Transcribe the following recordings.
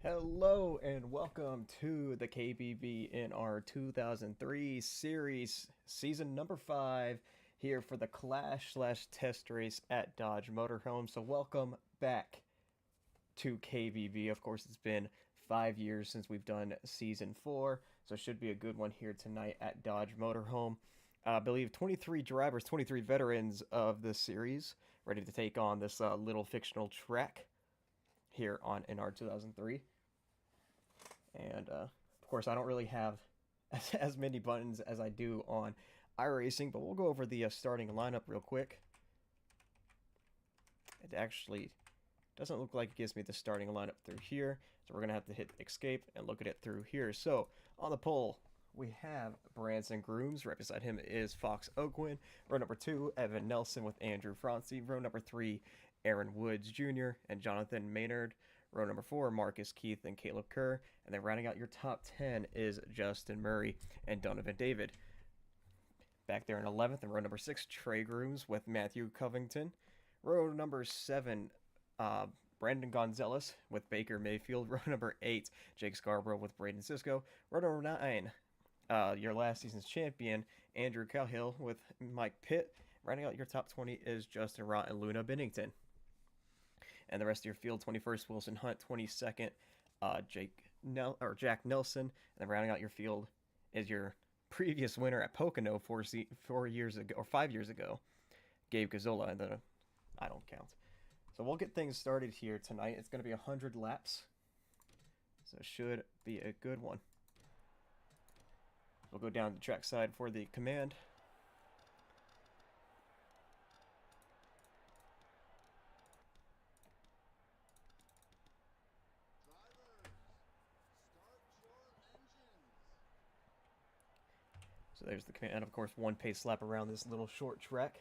Hello and welcome to the KBB NR2003 series, season number 5, here for the Clash/Test Race at Dodge Motorhome. So welcome back to KBB. Of course, it's been 5 years since we've done season 4, so it should be a good one here tonight at Dodge Motorhome. I believe 23 drivers, 23 veterans of this series, ready to take on this little fictional track here on NR 2003. And of course, I don't really have as many buttons as I do on iRacing, but we'll go over the starting lineup real quick. It actually doesn't look like it gives me the starting lineup through here, so we're going to have to hit escape and look at it through here. So on the pole, we have Branson Grooms. Right beside him is Fox Oakwin. Row number 2, Evan Nelson with Andrew Francie. Row number 3, Aaron Woods Jr. and Jonathan Maynard. Row number 4, Marcus Keith and Caleb Kerr. And then rounding out your top 10 is Justin Murray and Donovan David. Back there in 11th, and row number 6, Trey Grooms with Matthew Covington. Row number 7, Brandon Gonzalez with Baker Mayfield. Row number 8, Jake Scarborough with Braden Sisko. Row number 9, your last season's champion, Andrew Cahill with Mike Pitt. Rounding out your top 20 is Justin Rott and Luna Bennington. And the rest of your field, 21st, Wilson Hunt. 22nd, Jack Nelson. And then rounding out your field is your previous winner at Pocono 4 years ago, or 5 years ago, Gabe Gazzola. And then I don't count. So we'll get things started here tonight. It's going to be 100 laps. So it should be a good one. We'll go down the track side for the command. So there's the command, and of course 1 pace lap around this little short track.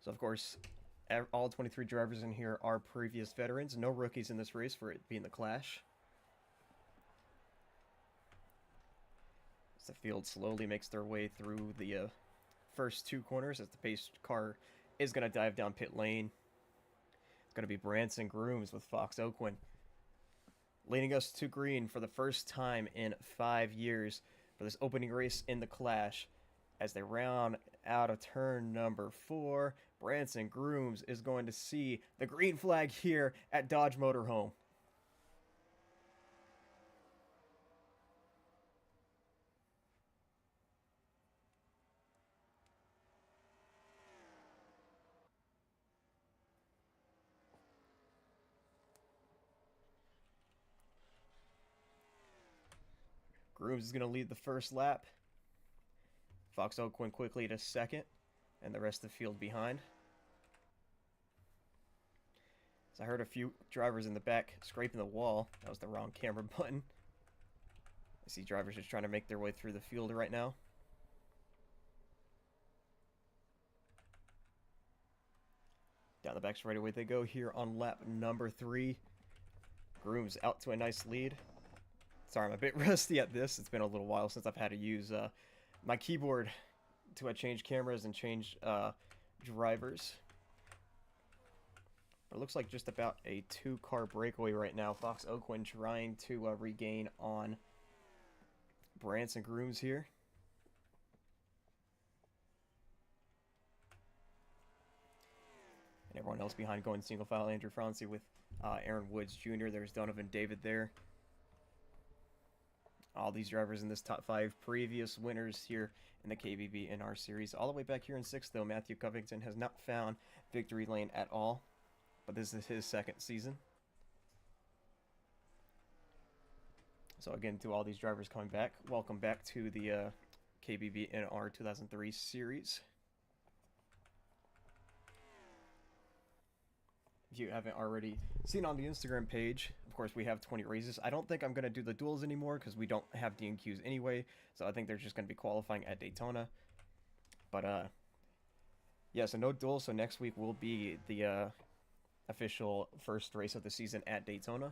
So of course, all 23 drivers in here are previous veterans. No rookies in this race for it being the Clash. As the field slowly makes their way through the first 2 corners, as the pace car is going to dive down pit lane. It's going to be Branson Grooms with Fox Oakwin leading us to green for the first time in 5 years for this opening race in the Clash. As they round out of turn number 4, Branson Grooms is going to see the green flag here at Dodge Motorhome. Grooms is going to lead the first lap. Fox Oakwin quickly to second, and the rest of the field behind. So I heard a few drivers in the back scraping the wall. That was the wrong camera button. I see drivers just trying to make their way through the field right now. Down the back straightaway they go here on lap number 3. Grooms out to a nice lead. Sorry, I'm a bit rusty at this. It's been a little while since I've had to use my keyboard to change cameras and change drivers. But it looks like just about a 2-car breakaway right now. Fox Oakwin trying to regain on Branson Grooms here. And everyone else behind going single file. Andrew Francie with Aaron Woods Jr. There's Donovan David there. All these drivers in this top 5 previous winners here in the KBB NR series. All the way back here in 6th, though, Matthew Covington has not found victory lane at all. But this is his 2nd season. So again, to all these drivers coming back, welcome back to the KBB NR 2003 series. If you haven't already seen on the Instagram page, of course, we have 20 races. I don't think I'm going to do the duels anymore because we don't have DNQs anyway. So I think they're just going to be qualifying at Daytona. But, yeah, so no duels. So next week will be the official first race of the season at Daytona.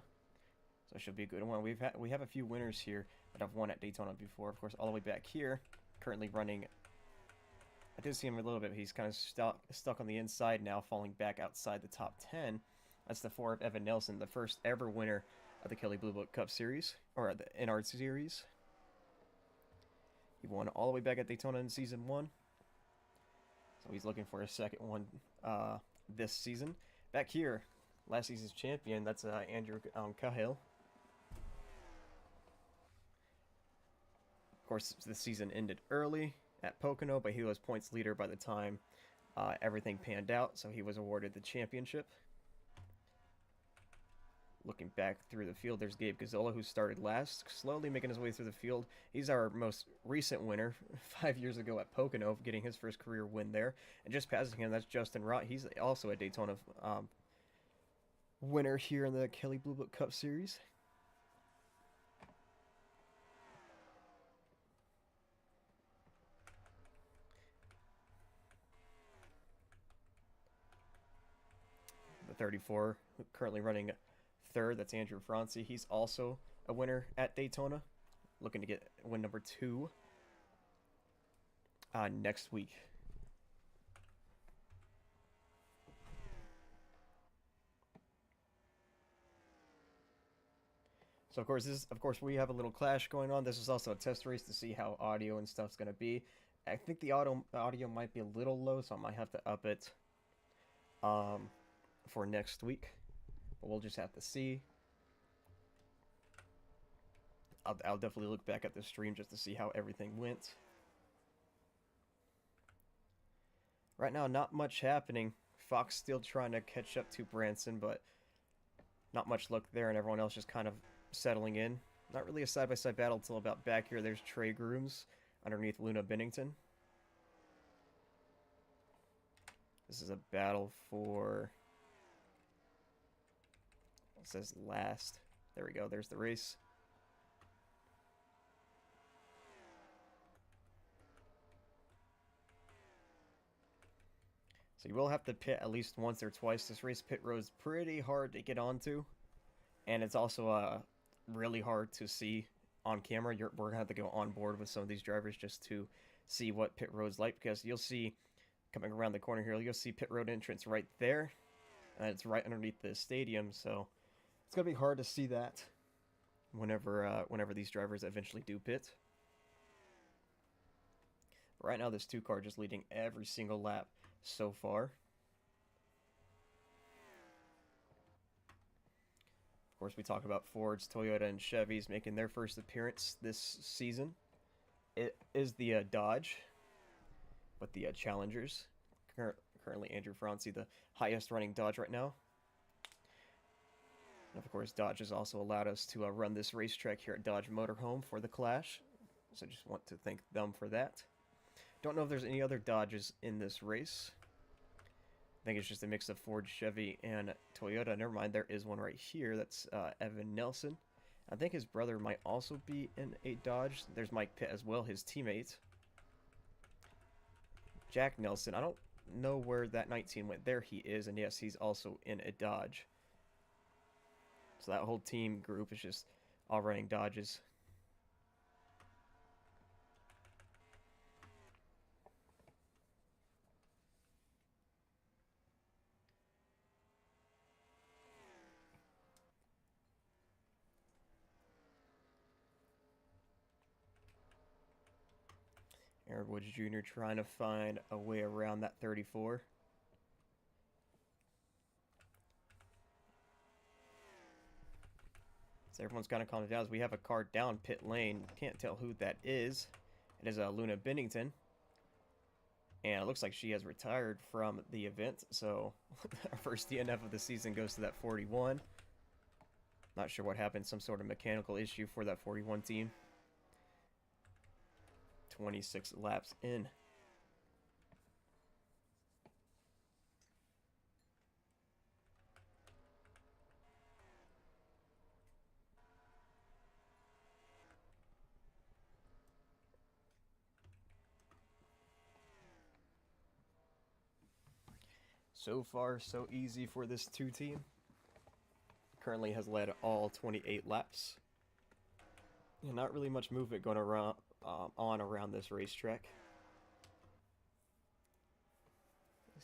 So it should be a good one. We have a few winners here that have won at Daytona before. Of course, all the way back here, currently running I did see him a little bit. He's kind of stuck on the inside now, falling back outside the top 10. That's the 4 of Evan Nelson, the first ever winner of the Kelly Blue Book Cup Series, or the NR Series. He won all the way back at Daytona in Season 1. So he's looking for a second one this season. Back here, last season's champion, that's Andrew Cahill. Of course, the season ended early at Pocono, but he was points leader by the time everything panned out, so he was awarded the championship. Looking back through the field, there's Gabe Gazzola, who started last, slowly making his way through the field. He's our most recent winner, 5 years ago at Pocono, getting his first career win there. And just passing him, that's Justin Rott. He's also a Daytona winner here in the Kelly Blue Book Cup Series. The 34, currently running third, that's Andrew Francie. He's also a winner at Daytona, looking to get win number 2 next week. So of course we have a little clash going on. This is also a test race to see how audio and stuff's gonna be. I think the audio might be a little low, so I might have to up it for next week. But we'll just have to see. I'll definitely look back at the stream just to see how everything went. Right now, not much happening. Fox still trying to catch up to Branson, but not much luck there, and everyone else just kind of settling in. Not really a side-by-side battle until about back here. There's Trey Grooms underneath Luna Bennington. This is a battle for... It says last. There we go. There's the race. So you will have to pit at least once or twice. This race pit road's pretty hard to get onto. And it's also really hard to see on camera. We're going to have to go on board with some of these drivers just to see what pit road's like. Because you'll see, coming around the corner here, you'll see pit road entrance right there. And it's right underneath the stadium, so it's going to be hard to see that whenever these drivers eventually do pit. Right now, this 2 car just leading every single lap so far. Of course, we talk about Fords, Toyota, and Chevys making their first appearance this season. It is the Dodge, but the Challengers. Currently, Andrew Francie, the highest running Dodge right now. And of course, Dodge has also allowed us to run this racetrack here at Dodge Motorhome for the Clash. So just want to thank them for that. Don't know if there's any other Dodges in this race. I think it's just a mix of Ford, Chevy, and Toyota. Never mind, there is one right here. That's Evan Nelson. I think his brother might also be in a Dodge. There's Mike Pitt as well, his teammate. Jack Nelson. I don't know where that 19 went. There he is, and yes, he's also in a Dodge. So that whole team group is just all running Dodges. Aaron Woods Jr. trying to find a way around that 34. So everyone's kind of calmed down as we have a car down pit lane. Can't tell who that is. It is Luna Bennington. And it looks like she has retired from the event. So our first DNF of the season goes to that 41. Not sure what happened. Some sort of mechanical issue for that 41 team. 26 laps in. So far, so easy for this 2 team. Currently has led all 28 laps. And not really much movement going around around this racetrack.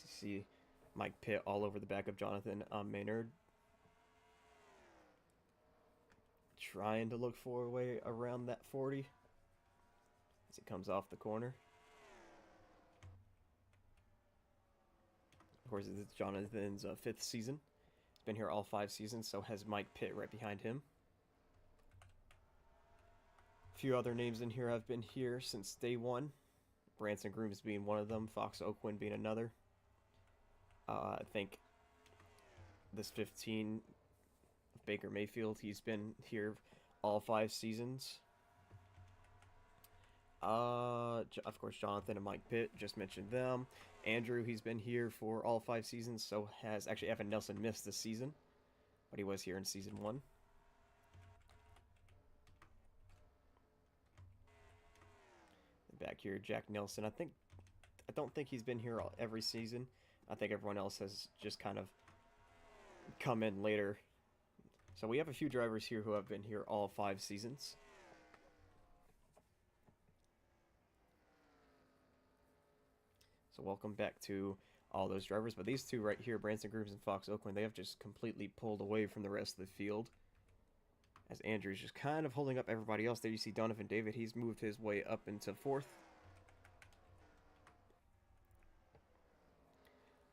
As you see Mike Pitt all over the back of Jonathan Maynard. Trying to look for a way around that 40 as it comes off the corner. Of course, it's Jonathan's 5th season. He's been here all 5 seasons, so has Mike Pitt right behind him. A few other names in here have been here since day one. Branson Grooms being one of them, Fox Oakwin being another. I think this 15, Baker Mayfield, he's been here all 5 seasons. Of course, Jonathan and Mike Pitt, just mentioned them. Andrew, he's been here for all 5 seasons, so has actually Evan Nelson missed this season, but he was here in season 1. Back here, Jack Nelson. I don't think he's been here every season. I think everyone else has just kind of come in later. So we have a few drivers here who have been here all 5 seasons. So welcome back to all those drivers. But these two right here, Branson Grooms and Fox Oakwin, they have just completely pulled away from the rest of the field. As Andrew's just kind of holding up everybody else. There you see Donovan David. He's moved his way up into 4th.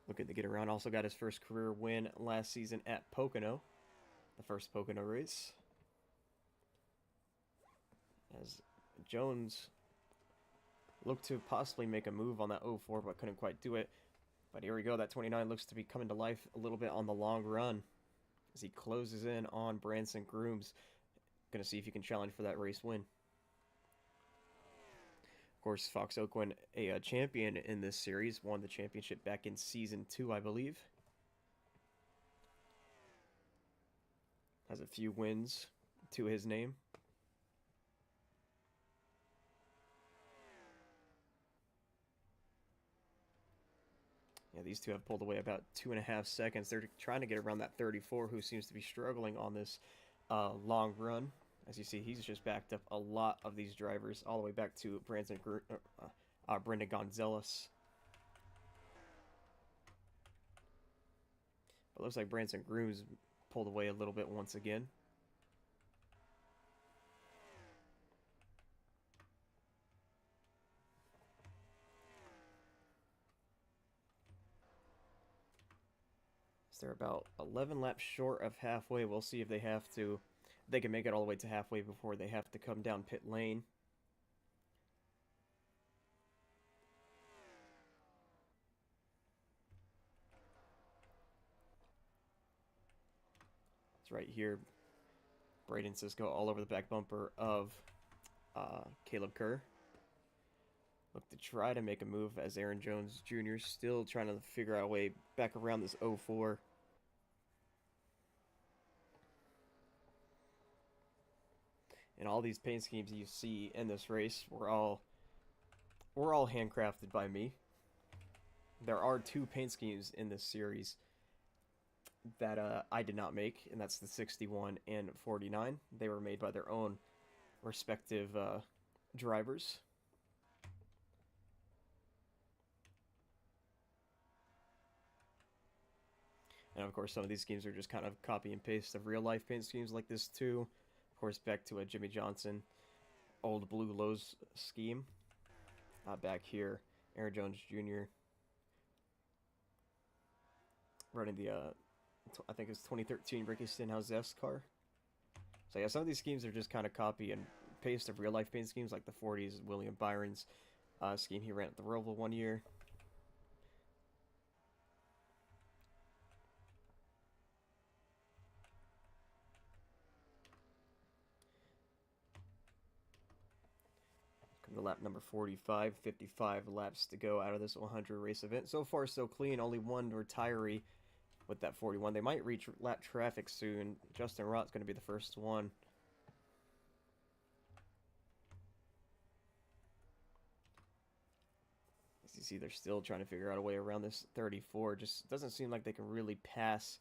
Looking to get around. Also got his first career win last season at Pocono. The first Pocono race. As Jones looked to possibly make a move on that 04, but couldn't quite do it. But here we go. That 29 looks to be coming to life a little bit on the long run. As he closes in on Branson Grooms. Going to see if he can challenge for that race win. Of course, Fox Oakwin, a champion in this series, won the championship back in season 2, I believe. Has a few wins to his name. Yeah, these two have pulled away about 2.5 seconds. They're trying to get around that 34, who seems to be struggling on this long run. As you see, he's just backed up a lot of these drivers, all the way back to Brendan Gonzalez. It looks like Branson Grooms pulled away a little bit once again. They're about 11 laps short of halfway. We'll see if they have to. They can make it all the way to halfway before they have to come down pit lane. It's right here. Braden Sisko all over the back bumper of Caleb Kerr. Look to try to make a move as Aaron Jones Jr. still trying to figure out a way back around this 04. And all these paint schemes you see in this race were all handcrafted by me. There are 2 paint schemes in this series that I did not make, and that's the 61 and 49. They were made by their own respective drivers. And of course, some of these schemes are just kind of copy and paste of real life paint schemes like this too. Of course, back to a Jimmy Johnson, old Blue Lows scheme. Back here, Aaron Jones Jr. running the, I think it's 2013 Ricky Stenhouse car. So yeah, some of these schemes are just kind of copy and paste of real life paint schemes like the 40s William Byron's scheme he ran at the Roval one year. To lap number 45, 55 laps to go out of this 100 race event. So far, so clean. Only one retiree with that 41. They might reach lap traffic soon. Justin Rott's going to be the first one. As you see, they're still trying to figure out a way around this 34. Just doesn't seem like they can really pass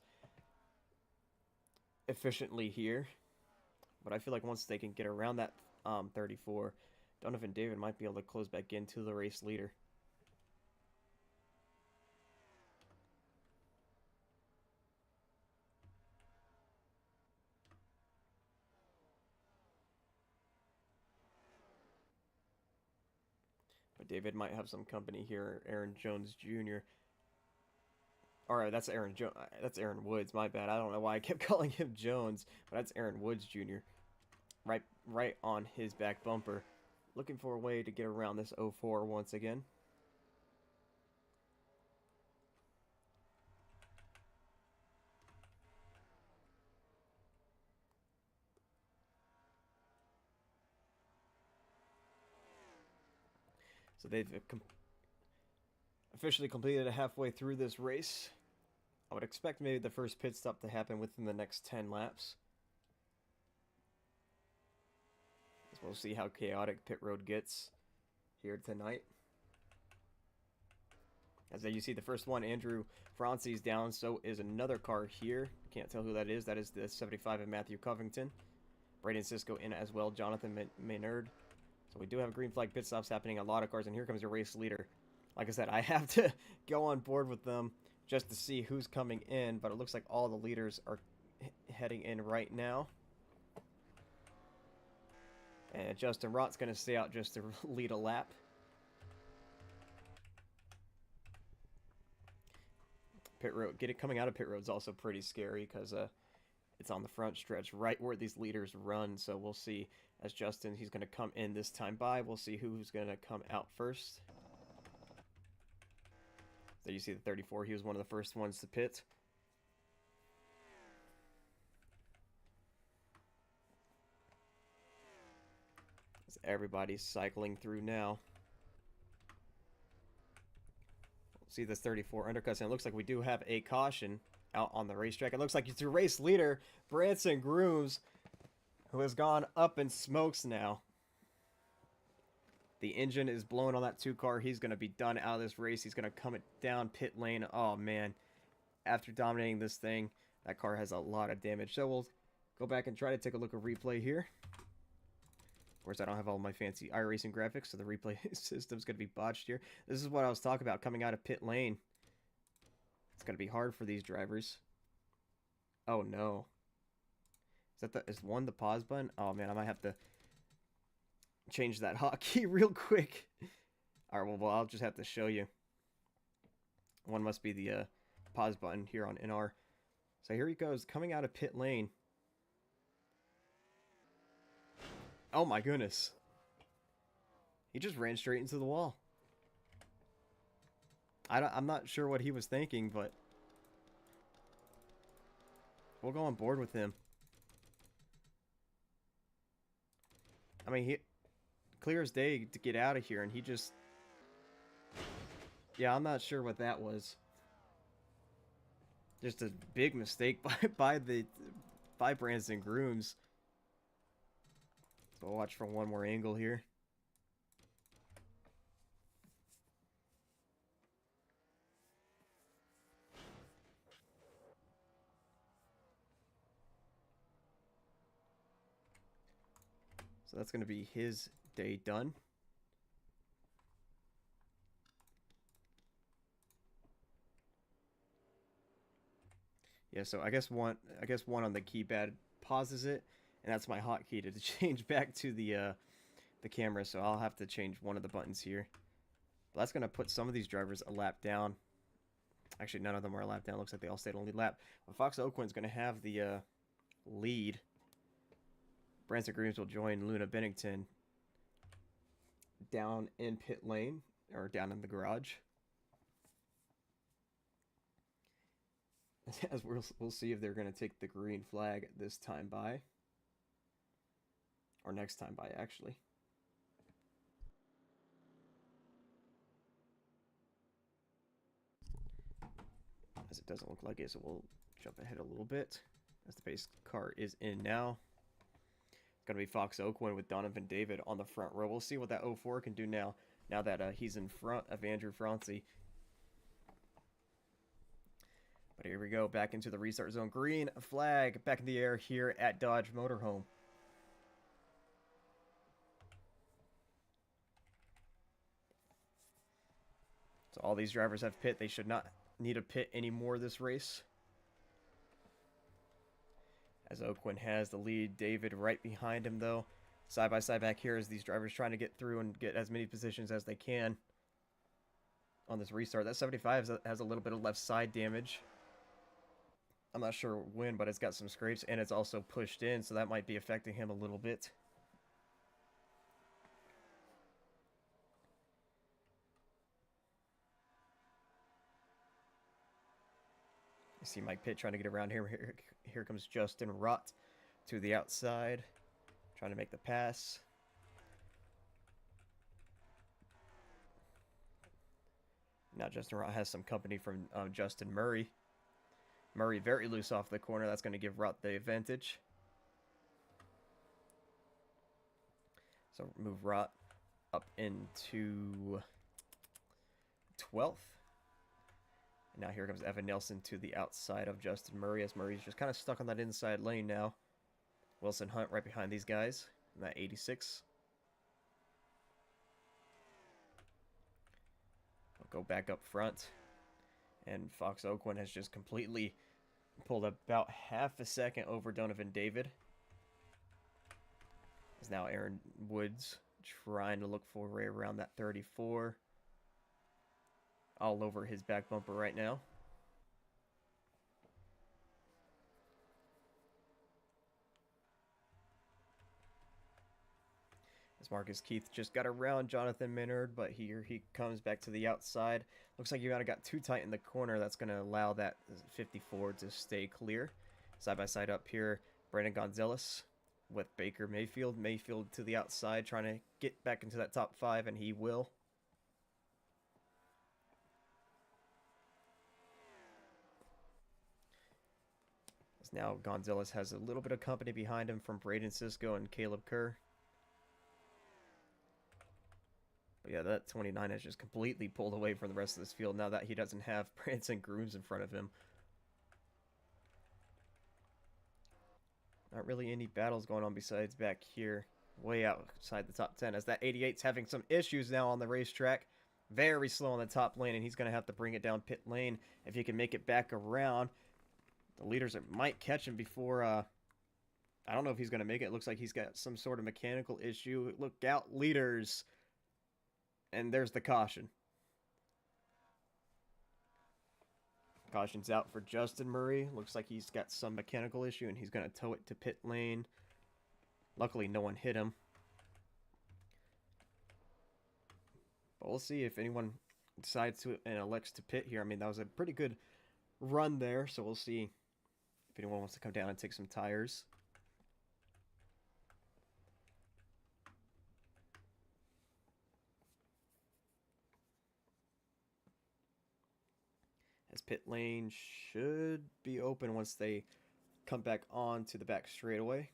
efficiently here. But I feel like once they can get around that 34, Donovan David might be able to close back into the race leader. David might have some company here. Aaron Jones Jr. Alright, that's Aaron Woods, my bad. I don't know why I kept calling him Jones, but that's Aaron Woods Jr. Right on his back bumper. Looking for a way to get around this 04 once again. So they've officially completed halfway through this race. I would expect maybe the first pit stop to happen within the next 10 laps. So we'll see how chaotic pit road gets here tonight. As you see, the first one, Andrew Francie's down, so is another car here. Can't tell who that is. That is the 75 of Matthew Covington. Braden Sisko in as well, Jonathan Maynard. So we do have green flag pit stops happening. A lot of cars, and here comes your race leader. Like I said, I have to go on board with them just to see who's coming in, but it looks like all the leaders are heading in right now. And Justin Rott's going to stay out just to lead a lap. Pit road, coming out of pit road is also pretty scary because it's on the front stretch, right where these leaders run. So we'll see as Justin, he's going to come in this time by. We'll see who's going to come out first. So you see the 34, he was one of the first ones to pit. As everybody's cycling through now. See this 34 undercuts, and it looks like we do have a caution out on the racetrack. It looks like it's your race leader, Branson Grooms, who has gone up in smokes now. The engine is blown on that 2 car. He's going to be done out of this race. He's going to come down pit lane. Oh, man. After dominating this thing, that car has a lot of damage. So we'll go back and try to take a look at replay here. Of course, I don't have all my fancy iRacing graphics, so the replay system's going to be botched here. This is what I was talking about coming out of pit lane. It's going to be hard for these drivers. Oh, no. Is one the pause button? Oh, man, I might have to change that hotkey real quick. All right, well, I'll just have to show you. One must be the pause button here on NR. So here he goes, coming out of pit lane. Oh my goodness. He just ran straight into the wall. I'm not sure what he was thinking, but we'll go on board with him. I mean, he clear as day to get out of here, and he just... Yeah, I'm not sure what that was. Just a big mistake by Branson Grooms. So we'll watch from one more angle here. So that's going to be his day done. Yeah, so I guess one on the keypad pauses it, and that's my hotkey to change back to the camera. So I'll have to change one of the buttons here. But that's going to put some of these drivers a lap down. Actually, none of them are a lap down. Looks like they all stayed on lead lap. But Fox Oakland's going to have the lead. Branson Grooms will join Luna Bennington down in pit lane, or down in the garage. As we'll see if they're going to take the green flag this time by. Or next time by, actually. As it doesn't look like it, so we'll jump ahead a little bit. As the pace car is in now. It's going to be Fox Oakland with Donovan David on the front row. We'll see what that 04 can do now that he's in front of Andrew Francie. But here we go, back into the restart zone. Green flag back in the air here at Dodge Motorhome. So all these drivers have pit. They should not need a pit anymore this race. As Oakland has the lead. David right behind him, though. Side by side back here as these drivers trying to get through and get as many positions as they can. on this restart. That 75 has a little bit of left side damage. I'm not sure when, but it's got some scrapes, and it's also pushed in, so that might be affecting him a little bit. You see Mike Pitt trying to get around here. Here comes Justin Rott to the outside, trying to make the pass. Now Justin Rott has some company from Justin Murray. Murray very loose off the corner. That's going to give Rott the advantage. So move Rott up into 12th. And now here comes Evan Nelson to the outside of Justin Murray, as Murray's just kind of stuck on that inside lane now. Wilson Hunt right behind these guys in that 86. We'll go back up front. And Fox Oakland has just completely pulled about half a second over Donovan David. Is now Aaron Woods trying to look for right around that 34. All over his back bumper right now. As Marcus Keith just got around Jonathan Minard, but here he comes back to the outside. Looks like you kind of got too tight in the corner. That's going to allow that 54 to stay clear. Side by side up here, Brandon Gonzalez with Baker Mayfield. Mayfield to the outside, trying to get back into that top 5, and he will. As now Gonzalez has a little bit of company behind him from Braden Sisko and Caleb Kerr. But yeah, that 29 has just completely pulled away from the rest of this field now that he doesn't have Branson Grooms in front of him. Not really any battles going on besides back here, way outside the top 10, as that 88's having some issues now on the racetrack. Very slow on the top lane, and he's going to have to bring it down pit lane if he can make it back around. The leaders might catch him before, I don't know if he's going to make it. It looks like he's got some sort of mechanical issue. Look out, leaders. And there's the caution. Caution's out for Justin Murray. Looks like he's got some mechanical issue, and he's going to tow it to pit lane. Luckily, no one hit him. But we'll see if anyone decides to and elects to pit here. I mean, that was a pretty good run there, so we'll see if anyone wants to come down and take some tires. As pit lane should be open once they come back on to the back straightaway.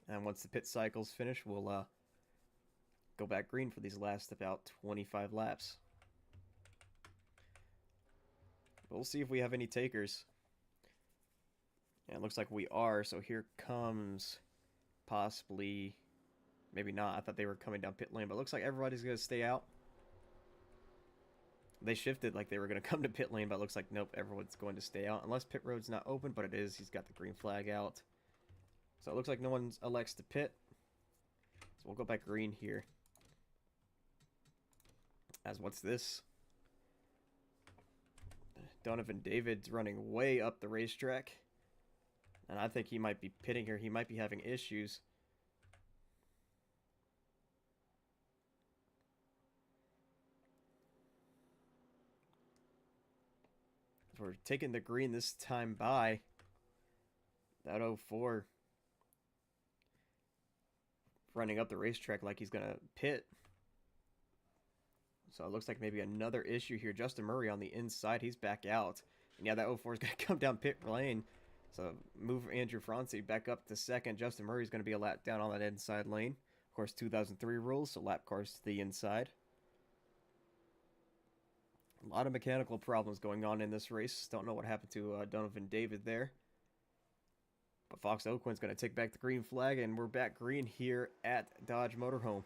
And once the pit cycle's finished, we'll go back green for these last about 25 laps. We'll see if we have any takers. Yeah, it looks like we are, so here comes possibly, maybe not. I thought they were coming down pit lane, but it looks like everybody's going to stay out. They shifted like they were going to come to pit lane, but it looks like, nope, everyone's going to stay out. Unless pit road's not open, but it is. He's got the green flag out. So it looks like no one elects to pit. So we'll go back green here. As what's this? Donovan David's running way up the racetrack. And I think he might be pitting here. He might be having issues. We're taking the green this time by. That 04 running up the racetrack like he's going to pit. So it looks like maybe another issue here. Justin Murray on the inside. He's back out. And yeah, that 04 is going to come down pit lane. So move Andrew Francie back up to second. Justin Murray is going to be a lap down on that inside lane. Of course, 2003 rules, so lap cars to the inside. A lot of mechanical problems going on in this race. Don't know what happened to Donovan David there. But Fox Oakland's going to take back the green flag, and we're back green here at Dodge Motorhome.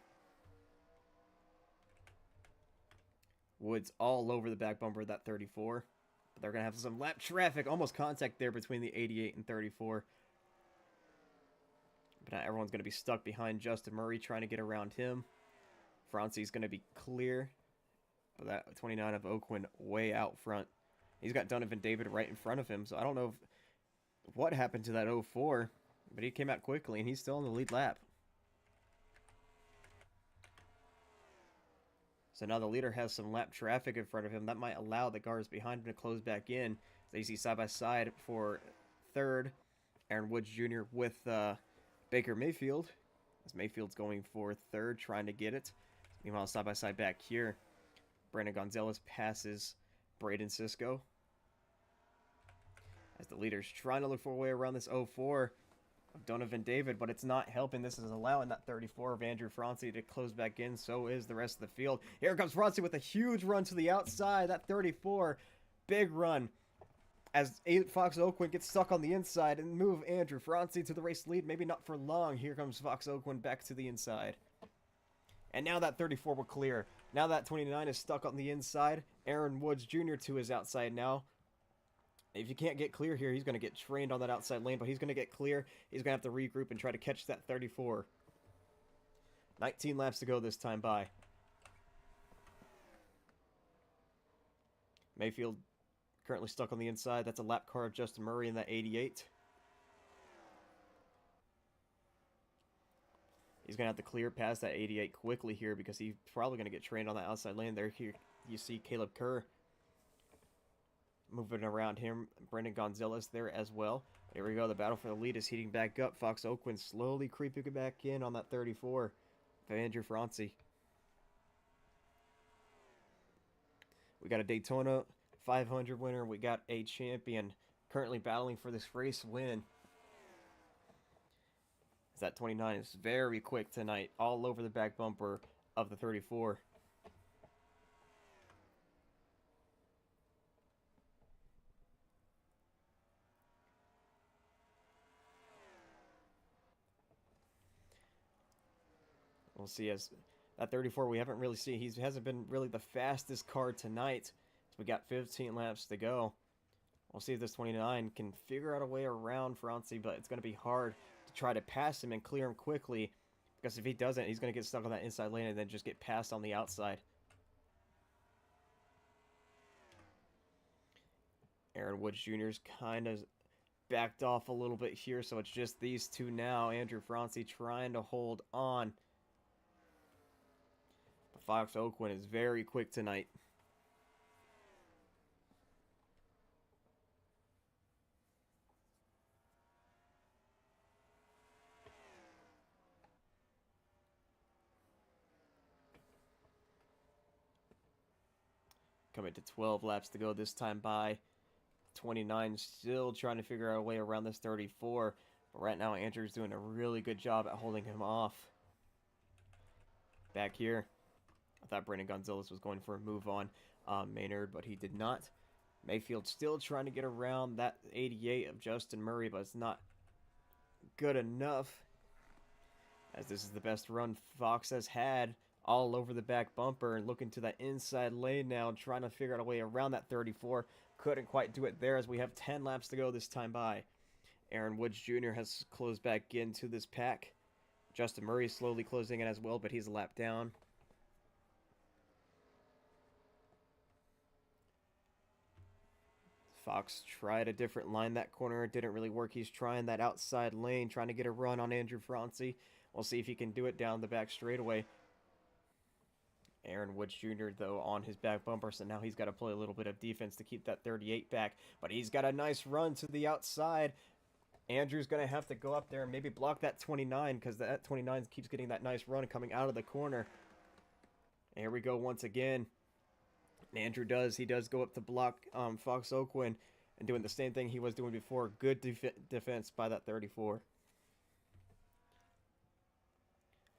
Woods all over the back bumper of that 34. But they're going to have some lap traffic, almost contact there between the 88 and 34. But now everyone's going to be stuck behind Justin Murray trying to get around him. Francie's going to be clear. but that 29 of Oakwin way out front. He's got Donovan David right in front of him, so I don't know what happened to that 04, but he came out quickly, and he's still in the lead lap. So now the leader has some lap traffic in front of him. That might allow the cars behind him to close back in. So you see side by side for third, Aaron Woods Jr. with Baker Mayfield. As Mayfield's going for third, trying to get it. Meanwhile, side by side back here, Brandon Gonzalez passes Braden Sisko. As the leader's trying to look for a way around this 04 of Donovan David, but it's not helping. This is allowing that 34 of Andrew Francie to close back in. So is the rest of the field. Here comes Francie with a huge run to the outside. That 34, big run. As Fox Oakwin gets stuck on the inside and move Andrew Francie to the race lead. Maybe not for long. Here comes Fox Oakwin back to the inside. And now that 34 will clear. Now that 29 is stuck on the inside. Aaron Woods Jr. to his outside now. If you can't get clear here, he's going to get trained on that outside lane, but he's going to get clear. He's going to have to regroup and try to catch that 34. 19 laps to go this time by. Mayfield currently stuck on the inside. That's a lap car of Justin Murray in that 88. He's going to have to clear past that 88 quickly here because he's probably going to get trained on that outside lane there. Here you see Caleb Kerr moving around him. Brendan Gonzalez there as well. Here we go. The battle for the lead is heating back up. Fox Oakwin slowly creeping back in on that 34 for Andrew Francie. We got a Daytona 500 winner. We got a champion currently battling for this race win. That 29 is very quick tonight, all over the back bumper of the 34. We'll see as that 34 we haven't really seen. He hasn't been really the fastest car tonight. So we got 15 laps to go. We'll see if this 29 can figure out a way around Francie, but it's going to be hard to try to pass him and clear him quickly, because if he doesn't, he's going to get stuck on that inside lane and then just get passed on the outside. Aaron Woods Jr.'s kind of backed off a little bit here, so it's just these two now. Andrew Francie trying to hold on. But Fox Oakwin is very quick tonight. Coming to 12 laps to go this time by. 29 still trying to figure out a way around this 34. But right now, Andrew's doing a really good job at holding him off. Back here, I thought Brandon Gonzalez was going for a move on Maynard, but he did not. Mayfield still trying to get around that 88 of Justin Murray, but it's not good enough, as this is the best run Fox has had. All over the back bumper and looking to that inside lane now, trying to figure out a way around that 34. Couldn't quite do it there, as we have 10 laps to go this time by. Aaron Woods Jr. has closed back into this pack. Justin Murray is slowly closing in as well, but he's a lap down. Fox tried a different line that corner. It didn't really work. He's trying that outside lane, trying to get a run on Andrew Francie. We'll see if he can do it down the back straightaway. Aaron Woods Jr., though, on his back bumper, so now he's got to play a little bit of defense to keep that 38 back. But he's got a nice run to the outside. Andrew's going to have to go up there and maybe block that 29, because that 29 keeps getting that nice run coming out of the corner. And here we go once again. And Andrew does. He does go up to block Fox Oakwin and doing the same thing he was doing before. Good defense by that 34.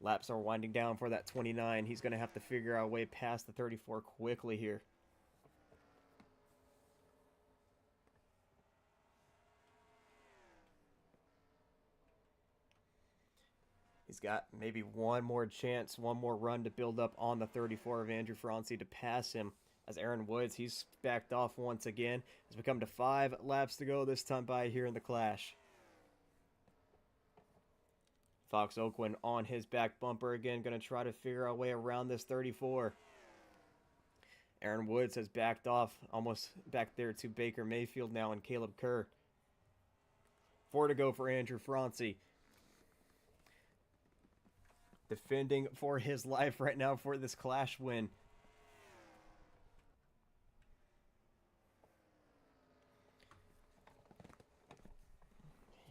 Laps are winding down for that 29. He's going to have to figure out a way past the 34 quickly here. He's got maybe one more chance, one more run to build up on the 34 of Andrew Francie to pass him. As Aaron Woods, he's backed off once again. As we come to 5 laps to go this time by here in the clash. Fox Oakwin on his back bumper again, going to try to figure out a way around this 34. Aaron Woods has backed off, almost back there to Baker Mayfield now and Caleb Kerr. 4 to go for Andrew Francie. Defending for his life right now for this Clash win.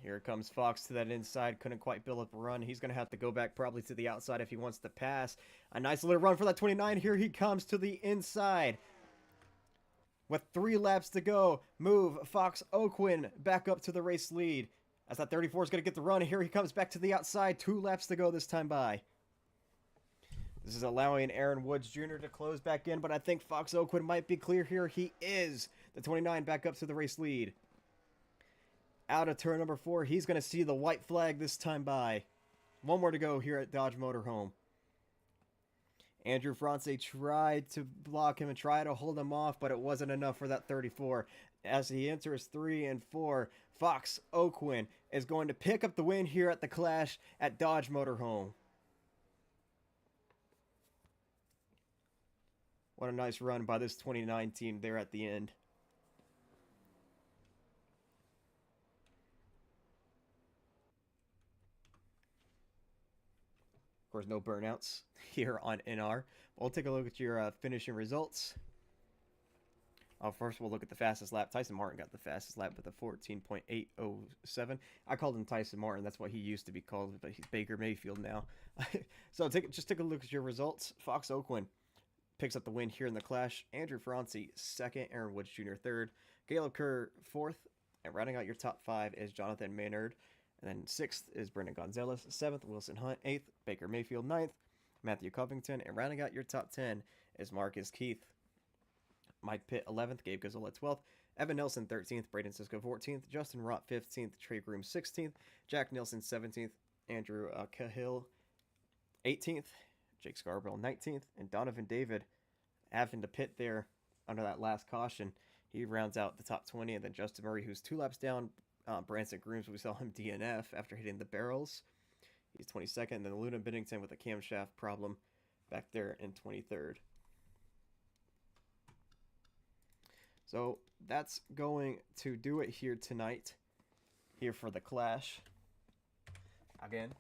Here comes Fox to that inside. Couldn't quite build up a run. He's going to have to go back probably to the outside if he wants to pass. A nice little run for that 29. Here he comes to the inside. With 3 laps to go. Move Fox Oquin back up to the race lead. As that 34 is going to get the run. Here he comes back to the outside. 2 laps to go this time by. This is allowing Aaron Woods Jr. to close back in. But I think Fox Oquin might be clear here. He is. The 29 back up to the race lead. Out of turn number 4, he's going to see the white flag this time by. 1 more to go here at Dodge Motorhome. Andrew Francie tried to block him and try to hold him off, but it wasn't enough for that 34. As he enters 3 and 4, Fox Oquin is going to pick up the win here at the Clash at Dodge Motorhome. What a nice run by this 29 team there at the end. Of course, no burnouts here on NR. We'll take a look at your finishing results. First, we'll look at the fastest lap. Tyson Martin got the fastest lap with a 14.807. I called him Tyson Martin. That's what he used to be called, but he's Baker Mayfield now. So just take a look at your results. Fox Oquin picks up the win here in the Clash. Andrew Francie, 2nd. Aaron Woods Jr., 3rd. Caleb Kerr, 4th. And rounding out your top 5 is Jonathan Maynard. And then 6th is Brendan Gonzalez. 7th, Wilson Hunt. 8th, Baker Mayfield. 9th, Matthew Covington. And rounding out your top 10 is Marcus Keith. Mike Pitt, 11th. Gabe Gazola, 12th. Evan Nelson, 13th. Braden Sisko, 14th. Justin Rott, 15th. Trey Groom, 16th. Jack Nielsen, 17th. Andrew Cahill, 18th. Jake Scarborough, 19th. And Donovan David having to pit there under that last caution. He rounds out the top 20. And then Justin Murray, who's 2 laps down. Branson Grooms, we saw him DNF after hitting the barrels. He's 22nd. And then Luna Bennington with a camshaft problem back there in 23rd. So that's going to do it here tonight, here for the Clash. Again,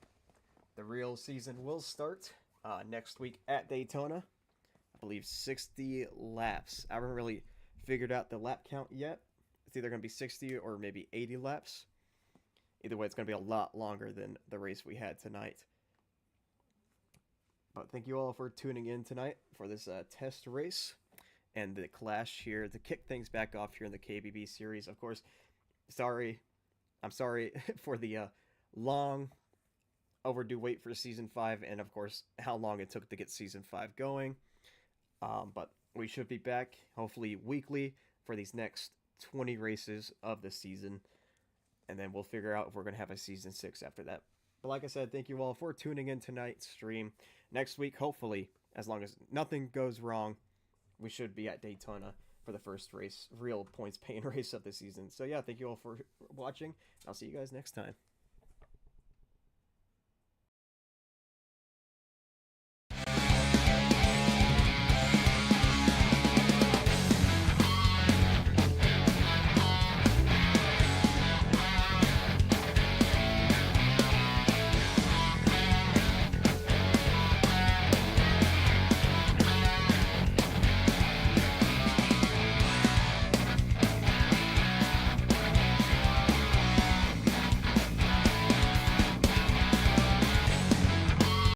the real season will start next week at Daytona. I believe 60 laps. I haven't really figured out the lap count yet. It's either going to be 60 or maybe 80 laps. Either way, it's going to be a lot longer than the race we had tonight. But thank you all for tuning in tonight for this test race and the Clash here to kick things back off here in the KBB series. Of course, I'm sorry for the long overdue wait for Season 5 and, of course, how long it took to get Season 5 going. But we should be back, hopefully weekly, for these next 20 races of the season. And then we'll figure out if we're going to have a Season 6 after that. But like I said, thank you all for tuning in tonight's stream. Next week, hopefully, as long as nothing goes wrong, we should be at Daytona for the first race, real points paying race of the season. So yeah, thank you all for watching. I'll see you guys next time.